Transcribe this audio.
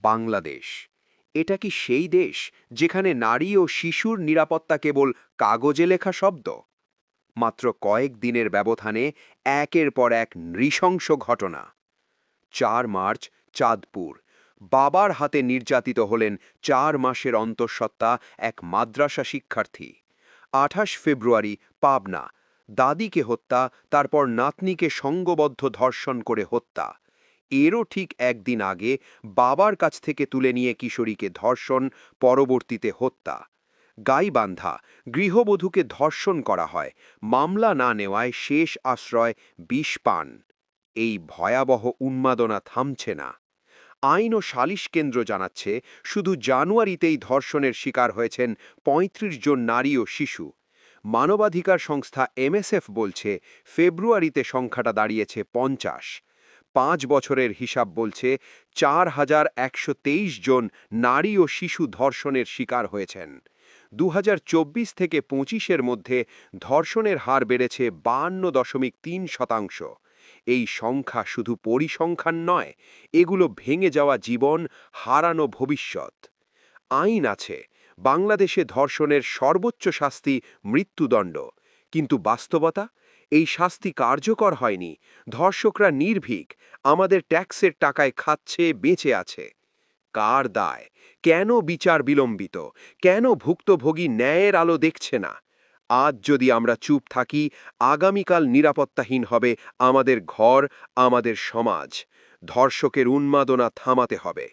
বাংলাদেশ। এটা কি সেই দেশ যেখানে নারী ও শিশুর নিরাপত্তা কেবল কাগজে লেখা শব্দ? মাত্র কয়েক দিনের ব্যবধানে একের পর এক নৃশংস ঘটনা। ৪ মার্চ, চাঁদপুর। বাবার হাতে নির্যাতিত হলেন ৪ মাসের অন্তঃসত্ত্বা এক মাদ্রাসা শিক্ষার্থী। ২৮ ফেব্রুয়ারি, পাবনা। দাদিকে হত্যা, তারপর নাতনিকে সংঘবদ্ধ ধর্ষণ করে হত্যা। এরও ঠিক একদিন আগে বাবার কাছ থেকে তুলে নিয়ে কিশোরীকে ধর্ষণ, পরবর্তীতে হত্যা। গাইবান্ধা, গৃহবধূকে ধর্ষণ করা হয়, মামলা না নেওয়ায় শেষ আশ্রয় বিষ পান। এই ভয়াবহ উন্মাদনা থামছে না। আইন ও সালিশ কেন্দ্র জানাচ্ছে, শুধু জানুয়ারিতেই ধর্ষণের শিকার হয়েছেন ৩৫ জন নারী ও শিশু। মানবাধিকার সংস্থা এমএসএফ বলছে, ফেব্রুয়ারিতে সংখ্যাটা দাঁড়িয়েছে ৫০। ৫ বছরের হিসাব বলছে ৪,১২৩ জন নারী ও শিশু ধর্ষণের শিকার হয়েছেন। ২০২৪ থেকে ২৫-এর মধ্যে ধর্ষণের হার বেড়েছে ৫২.৩%। এই সংখ্যা শুধু পরিসংখ্যান নয়, এগুলো ভেঙে যাওয়া জীবন, হারানো ভবিষ্যৎ। আইন আছে, বাংলাদেশে ধর্ষণের সর্বোচ্চ শাস্তি মৃত্যুদণ্ড। কিন্তু বাস্তবতা, এই শাস্তি কার্যকর হয়নি। ধর্ষকরা নির্ভীক, আমাদের ট্যাক্সের টাকায় খাচ্ছে, বেঁচে আছে। কার দায়? কেন বিচার বিলম্বিত? কেন ভুক্তভোগী ন্যায়ের আলো দেখছে না? আজ যদি আমরা চুপ থাকি, আগামীকাল নিরাপত্তাহীন হবে আমাদের ঘর, আমাদের সমাজ। ধর্ষকের উন্মাদনা থামাতে হবে।